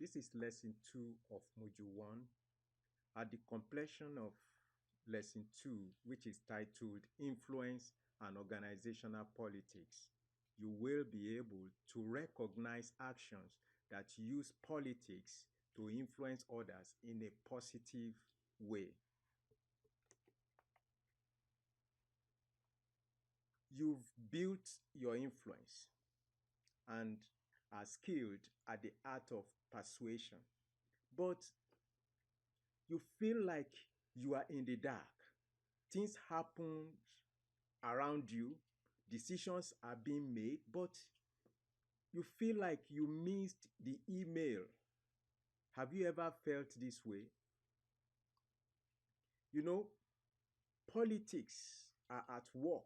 This is lesson 2 of module 1. At the completion of lesson 2, which is titled Influence and Organizational Politics, you will be able to recognize actions that use politics to influence others in a positive way. You've built your influence and are skilled at the art of persuasion, but you feel like you are in the dark. Things happen around you, decisions are being made, but you feel like you missed the email. Have you ever felt this way? You know, politics are at work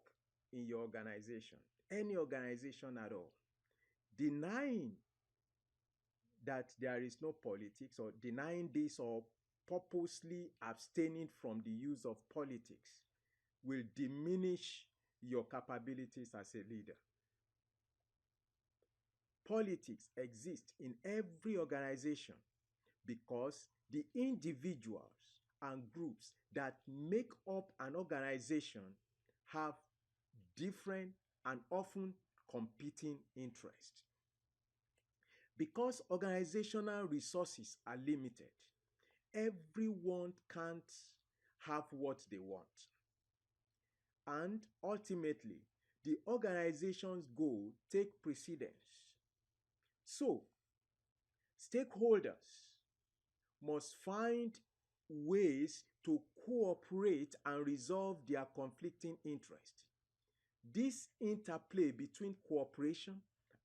in your organization, any organization at all. Denying that there is no politics, or denying this, or purposely abstaining from the use of politics will diminish your capabilities as a leader. Politics exist in every organization because the individuals and groups that make up an organization have different and often competing interests. Because organizational resources are limited, everyone can't have what they want. And ultimately, the organization's goal take precedence. So, stakeholders must find ways to cooperate and resolve their conflicting interests. This interplay between cooperation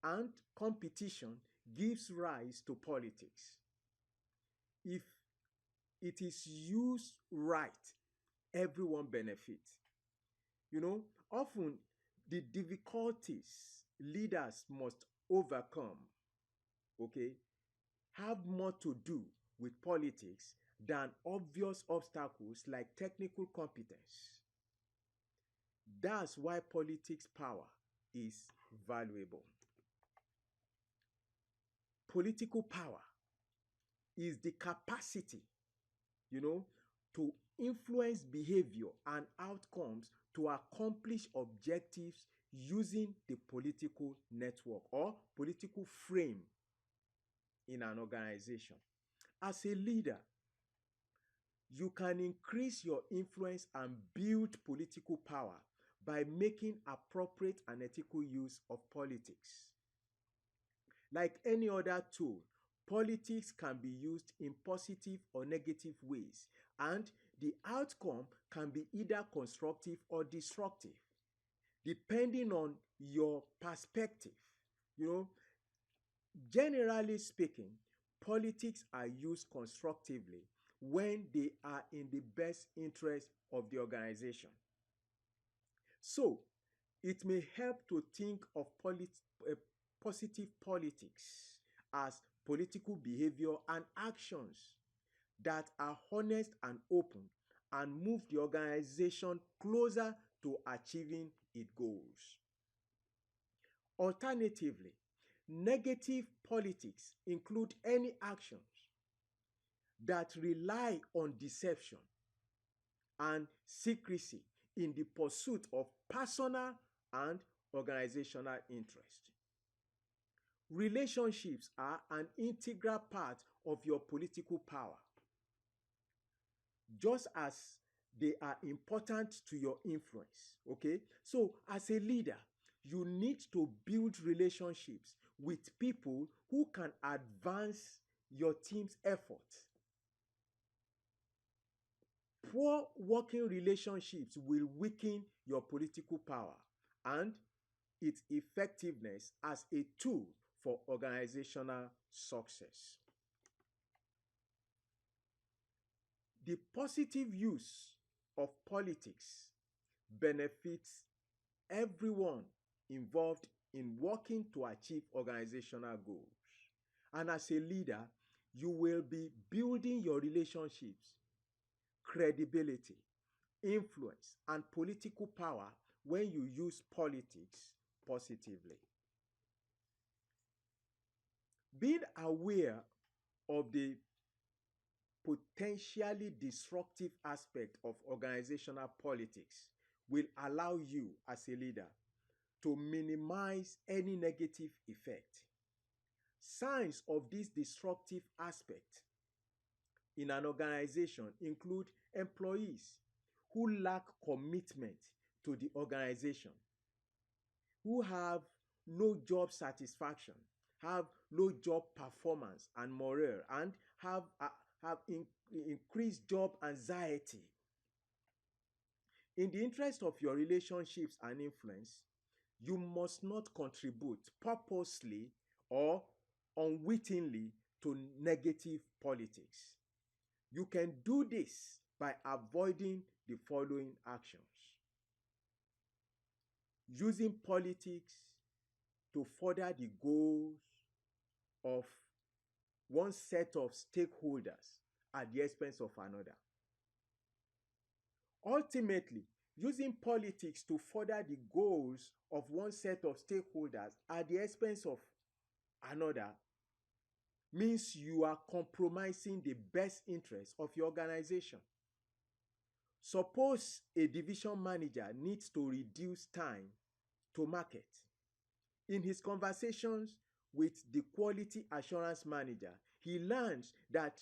and competition gives rise to politics. If it is used right, everyone benefits. Often the difficulties leaders must overcome, have more to do with politics than obvious obstacles like technical competence. That's why politics power is valuable. Political power is the capacity, to influence behavior and outcomes to accomplish objectives using the political network or political frame in an organization. As a leader, you can increase your influence and build political power by making appropriate and ethical use of politics. Like any other tool, politics can be used in positive or negative ways, and the outcome can be either constructive or destructive, depending on your perspective. Generally speaking, politics are used constructively when they are in the best interest of the organization. So, it may help to think of positive politics as political behavior and actions that are honest and open and move the organization closer to achieving its goals. Alternatively, negative politics include any actions that rely on deception and secrecy in the pursuit of personal and organizational interest. Relationships are an integral part of your political power, just as they are important to your influence. So, as a leader, you need to build relationships with people who can advance your team's efforts. Poor working relationships will weaken your political power and its effectiveness as a tool for organizational success. The positive use of politics benefits everyone involved in working to achieve organizational goals. And as a leader, you will be building your relationships, credibility, influence, and political power when you use politics positively. Being aware of the potentially disruptive aspect of organizational politics will allow you as a leader to minimize any negative effect. Signs of this disruptive aspect in an organization include employees who lack commitment to the organization, who have low job satisfaction, have low job performance and morale, and have increased job anxiety. In the interest of your relationships and influence, you must not contribute purposely or unwittingly to negative politics. You can do this by avoiding the following actions: using politics to further the goals of one set of stakeholders at the expense of another. Ultimately, using politics to further the goals of one set of stakeholders at the expense of another means you are compromising the best interests of your organization. Suppose a division manager needs to reduce time to market. In his conversations with the quality assurance manager, he learns that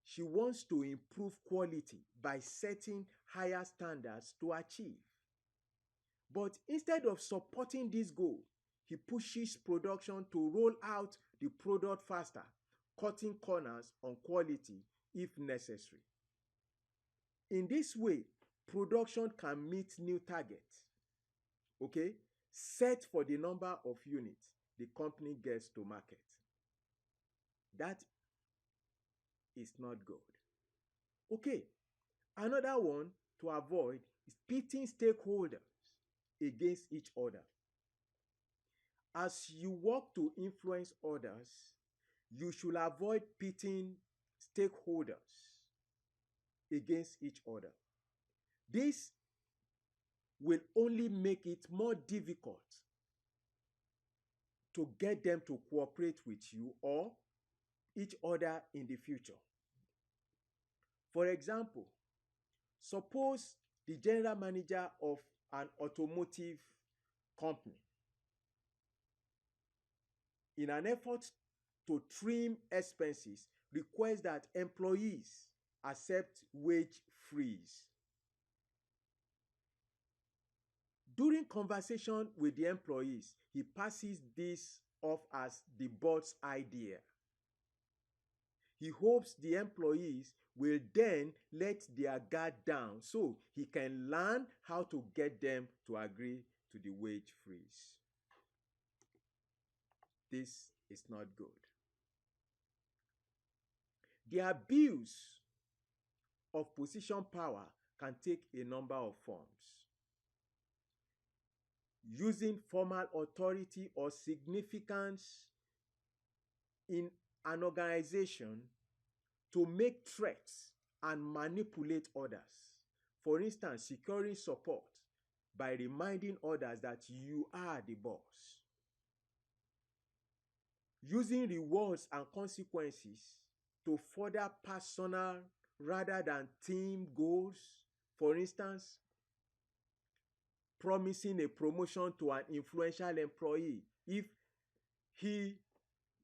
she wants to improve quality by setting higher standards to achieve. But instead of supporting this goal, he pushes production to roll out the product faster, cutting corners on quality if necessary. In this way, production can meet new targets, okay, set for the number of units the company gets to market. That is not good. Okay, another one to avoid is pitting stakeholders against each other. As you work to influence others, you should avoid pitting stakeholders against each other. This will only make it more difficult to get them to cooperate with you or each other in the future. For example, suppose the general manager of an automotive company, in an effort to trim expenses, requests that employees accept wage freeze. During conversation with the employees, he passes this off as the boss's idea. He hopes the employees will then let their guard down so he can learn how to get them to agree to the wage freeze. This is not good. The abuse of position power can take a number of forms. Using formal authority or significance in an organization to make threats and manipulate others. For instance, securing support by reminding others that you are the boss. Using rewards and consequences to further personal rather than team goals. For instance, promising a promotion to an influential employee if he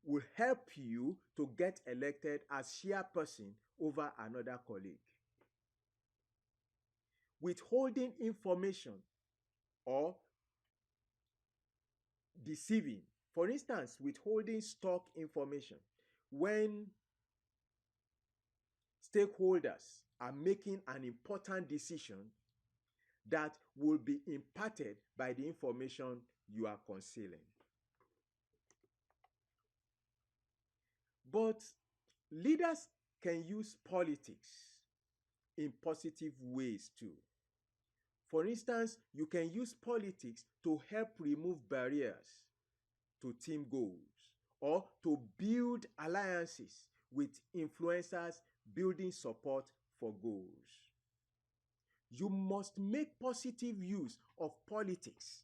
will help you to get elected as chairperson over another colleague. Withholding information or deceiving. For instance, withholding stock information when stakeholders are making an important decision that will be imparted by the information you are concealing. But leaders can use politics in positive ways too. For instance, you can use politics to help remove barriers to team goals or to build alliances with influencers building support for goals. You must make positive use of politics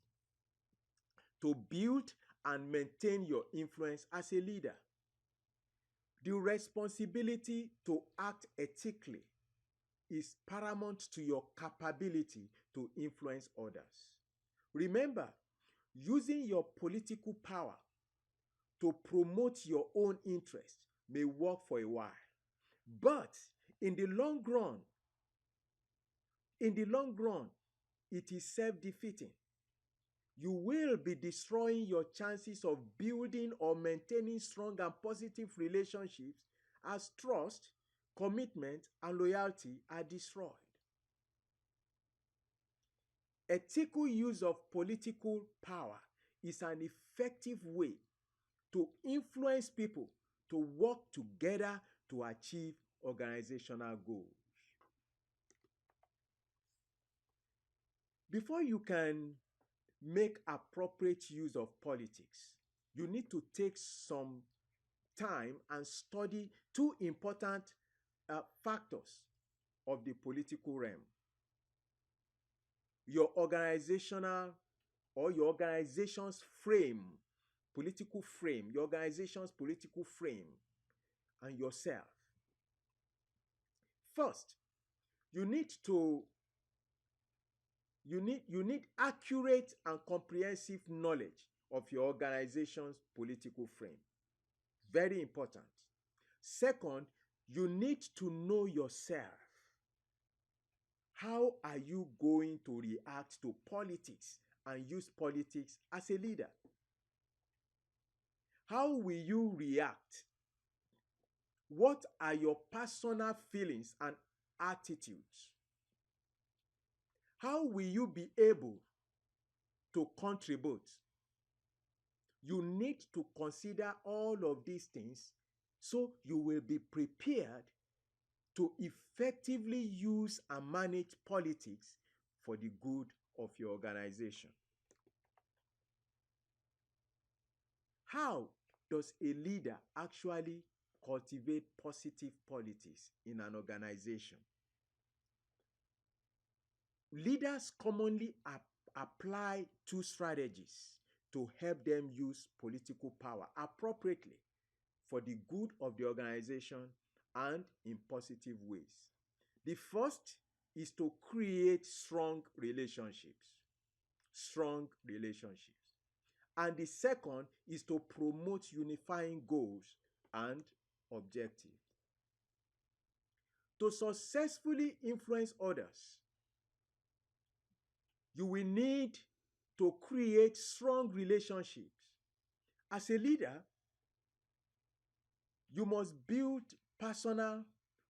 to build and maintain your influence as a leader. The responsibility to act ethically is paramount to your capability to influence others. Remember, using your political power to promote your own interests may work for a while, but in the long run, in the long run, it is self-defeating. You will be destroying your chances of building or maintaining strong and positive relationships as trust, commitment, and loyalty are destroyed. Ethical use of political power is an effective way to influence people to work together to achieve organizational goals. Before you can make appropriate use of politics, you need to take some time and study two important factors of the political realm: your organizational or your organization's frame, political frame, your organization's political frame, and yourself. First, you need to you need accurate and comprehensive knowledge of your organization's political frame. Very important. Second, you need to know yourself. How are you going to react to politics and use politics as a leader? How will you react? What are your personal feelings and attitudes? How will you be able to contribute? You need to consider all of these things so you will be prepared to effectively use and manage politics for the good of your organization. How does a leader actually cultivate positive politics in an organization? Leaders commonly apply two strategies to help them use political power appropriately for the good of the organization and in positive ways. The first is to create strong relationships. Strong relationships. And the second is to promote unifying goals and objectives. To successfully influence others, you will need to create strong relationships. As a leader, you must build personal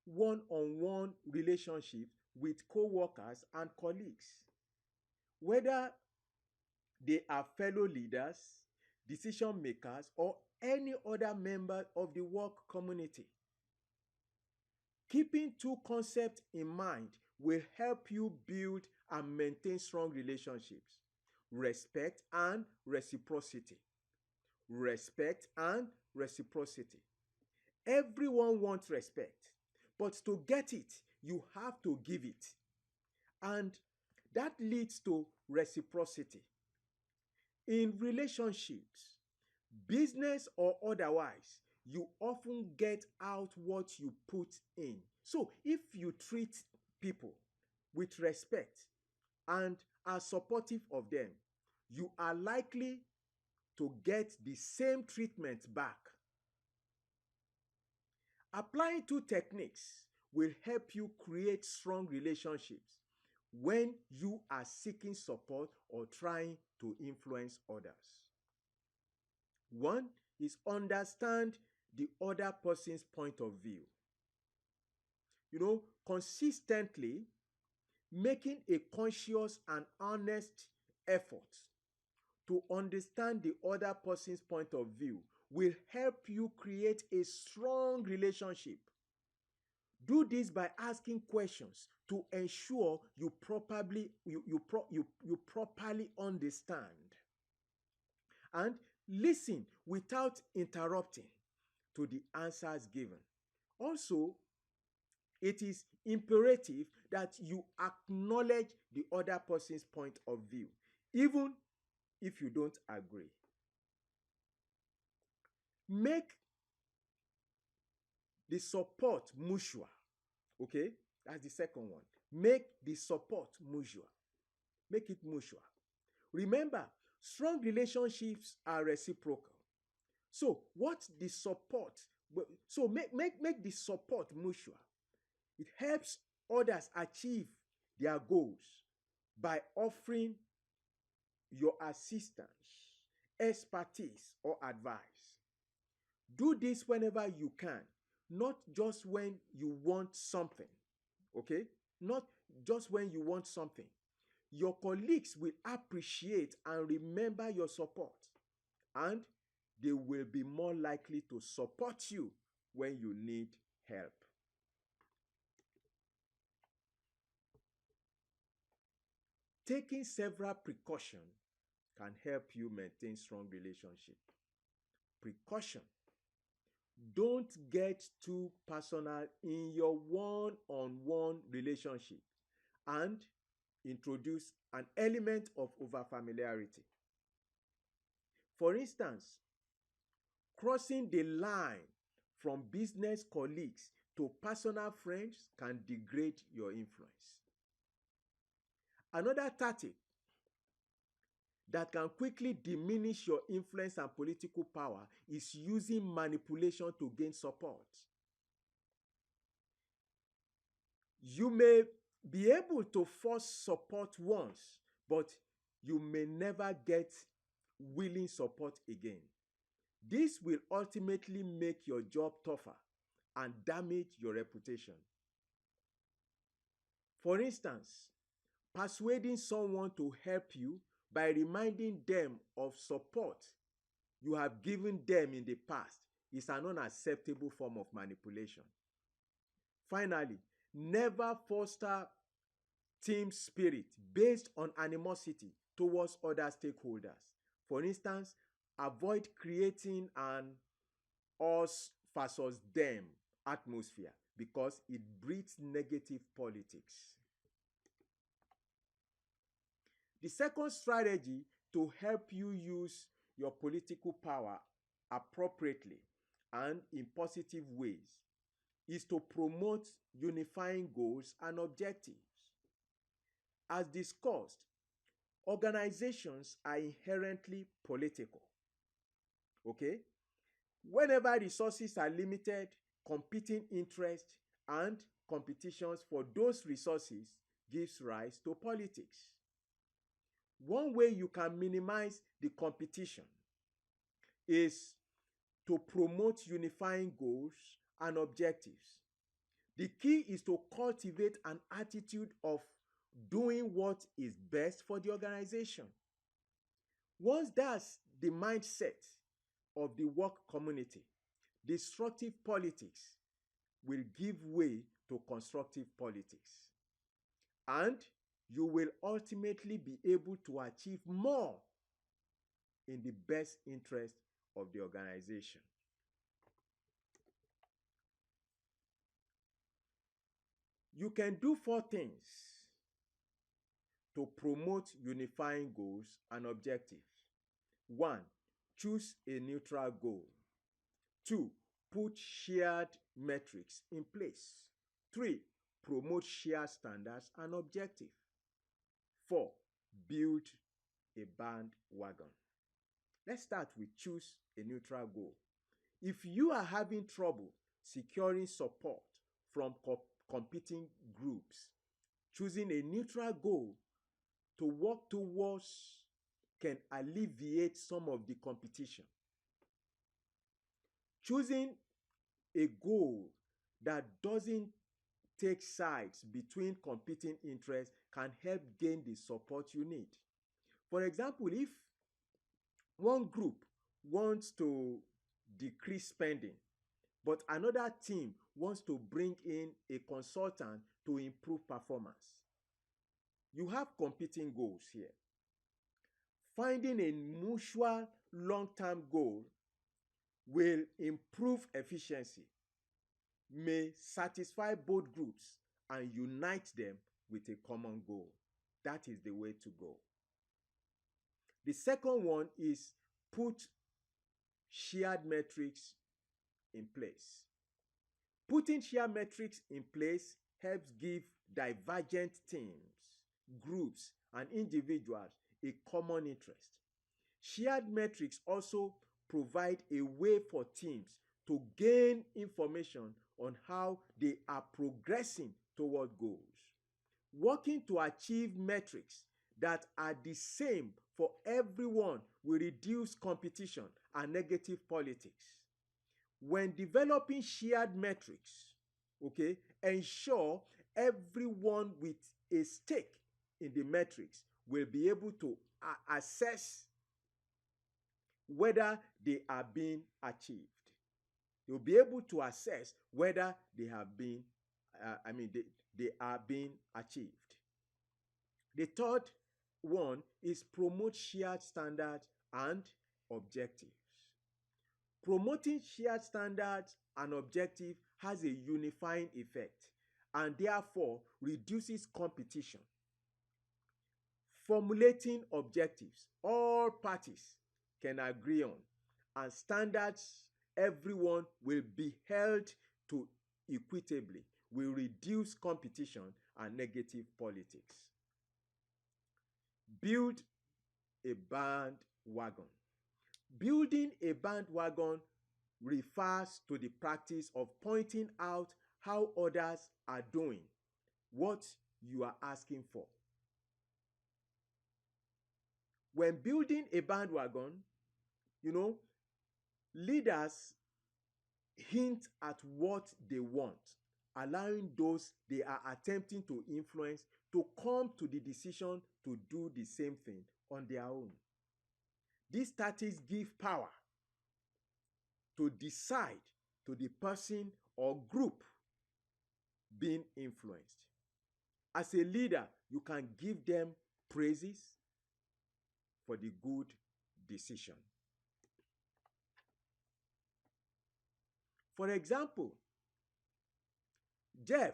one-on-one relationships with co-workers and colleagues, whether they are fellow leaders, decision makers, or any other member of the work community. Keeping two concepts in mind will help you build and maintain strong relationships: respect and reciprocity. Respect and reciprocity. Everyone wants respect, but to get it, you have to give it. And that leads to reciprocity. In relationships, business or otherwise, you often get out what you put in. So if you treat people with respect and are supportive of them, you are likely to get the same treatment back. Applying two techniques will help you create strong relationships when you are seeking support or trying to influence others. One is understand the other person's point of view. Consistently making a conscious and honest effort to understand the other person's point of view will help you create a strong relationship. Do this by asking questions to ensure you properly understand. And listen without interrupting to the answers given. Also, it is imperative that you acknowledge the other person's point of view, even if you don't agree. Make the support mutual. Okay, that's the second one. Make the support mutual. Make it mutual. Remember, strong relationships are reciprocal. So, what the support? So, make the support mutual. It helps others achieve their goals by offering your assistance, expertise, or advice. Do this whenever you can, not just when you want something. Okay? Not just when you want something. Your colleagues will appreciate and remember your support, and they will be more likely to support you when you need help. Taking several precautions can help you maintain strong relationship. Precaution. Don't get too personal in your one-on-one relationship and introduce an element of overfamiliarity. For instance, crossing the line from business colleagues to personal friends can degrade your influence. Another tactic that can quickly diminish your influence and political power is using manipulation to gain support. You may be able to force support once, but you may never get willing support again. This will ultimately make your job tougher and damage your reputation. For instance, persuading someone to help you by reminding them of support you have given them in the past is an unacceptable form of manipulation. Finally, never foster team spirit based on animosity towards other stakeholders. For instance, avoid creating an us versus them atmosphere because it breeds negative politics. The second strategy to help you use your political power appropriately and in positive ways is to promote unifying goals and objectives. As discussed, organizations are inherently political. Okay? Whenever resources are limited, competing interests and competitions for those resources gives rise to politics. One way you can minimize the competition is to promote unifying goals and objectives. The key is to cultivate an attitude of doing what is best for the organization. Once that's the mindset of the work community, destructive politics will give way to constructive politics. And you will ultimately be able to achieve more in the best interest of the organization. You can do 4 things to promote unifying goals and objectives. 1. Choose a neutral goal. 2. Put shared metrics in place. 3. Promote shared standards and objectives. 4. Build a bandwagon. Let's start with choose a neutral goal. If you are having trouble securing support from competing groups, choosing a neutral goal to work towards can alleviate some of the competition. Choosing a goal that doesn't take sides between competing interests can help gain the support you need. For example, if one group wants to decrease spending, but another team wants to bring in a consultant to improve performance, you have competing goals here. Finding a mutual long-term goal will improve efficiency, may satisfy both groups, and unite them with a common goal. That is the way to go. The second one is put shared metrics in place. Putting shared metrics in place helps give divergent teams, groups, and individuals a common interest. Shared metrics also provide a way for teams to gain information on how they are progressing toward goals. Working to achieve metrics that are the same for everyone will reduce competition and negative politics. When developing shared metrics, okay, ensure everyone with a stake in the metrics will be able to assess whether they are being achieved. You'll be able to assess whether they have been, they are being achieved. The third one is promote shared standards and objectives. Promoting shared standards and objectives has a unifying effect and therefore reduces competition. Formulating objectives all parties can agree on and standards everyone will be held to equitably will reduce competition and negative politics. Build a bandwagon. Building a bandwagon refers to the practice of pointing out how others are doing what you are asking for. When building a bandwagon, leaders hint at what they want, allowing those they are attempting to influence to come to the decision to do the same thing on their own. These tactics give power to decide to the person or group being influenced. As a leader, you can give them praises for the good decision. For example, Jeff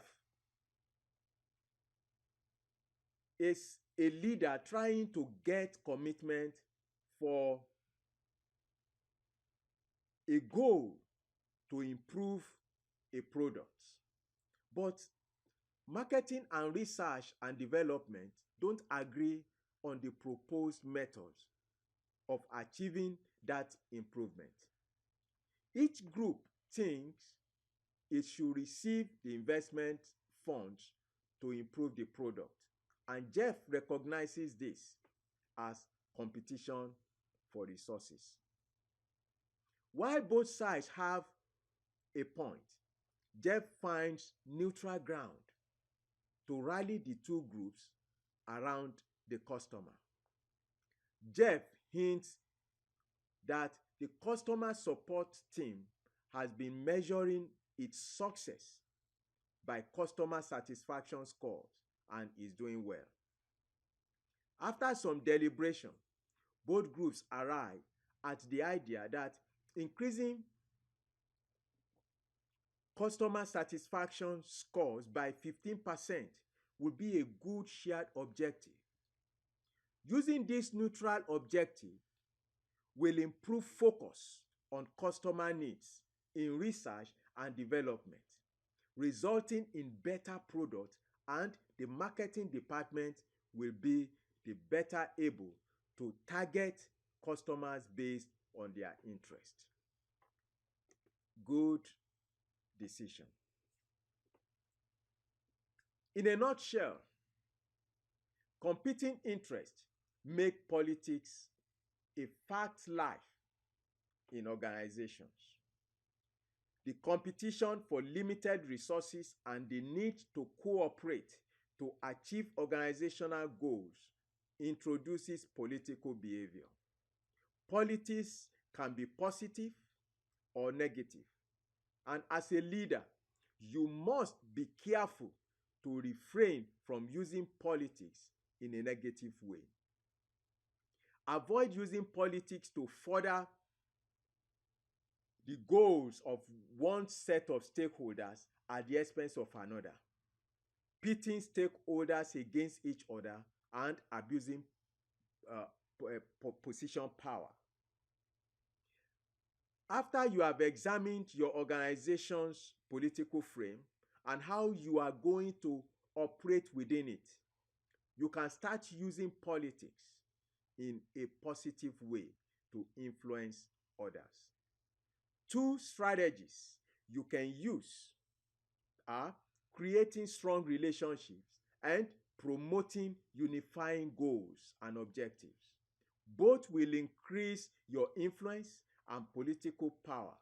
is a leader trying to get commitment for a goal to improve a product. But marketing and research and development don't agree on the proposed methods of achieving that improvement. Each group thinks it should receive the investment funds to improve the product, and Jeff recognizes this as competition for resources. While both sides have a point, Jeff finds neutral ground to rally the two groups around the customer. Jeff hints that the customer support team has been measuring its success by customer satisfaction scores and is doing well. After some deliberation, both groups arrive at the idea that increasing customer satisfaction scores by 15% would be a good shared objective. Using this neutral objective will improve focus on customer needs in research and development, resulting in better product, and the marketing department will be the better able to target customers based on their interest. Good decision. In a nutshell, competing interests make politics a fact life in organizations. The competition for limited resources and the need to cooperate to achieve organizational goals introduces political behavior. Politics can be positive or negative, and as a leader, you must be careful to refrain from using politics in a negative way. Avoid using politics to further the goals of one set of stakeholders at the expense of another, pitting stakeholders against each other and abusing position power. After you have examined your organization's political frame and how you are going to operate within it, you can start using politics in a positive way to influence others. Two strategies you can use are creating strong relationships and promoting unifying goals and objectives. Both will increase your influence and political power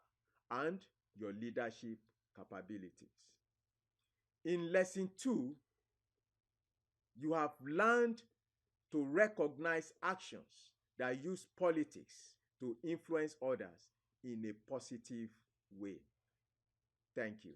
and your leadership capabilities. In lesson 2, you have learned to recognize actions that use politics to influence others in a positive way. Thank you.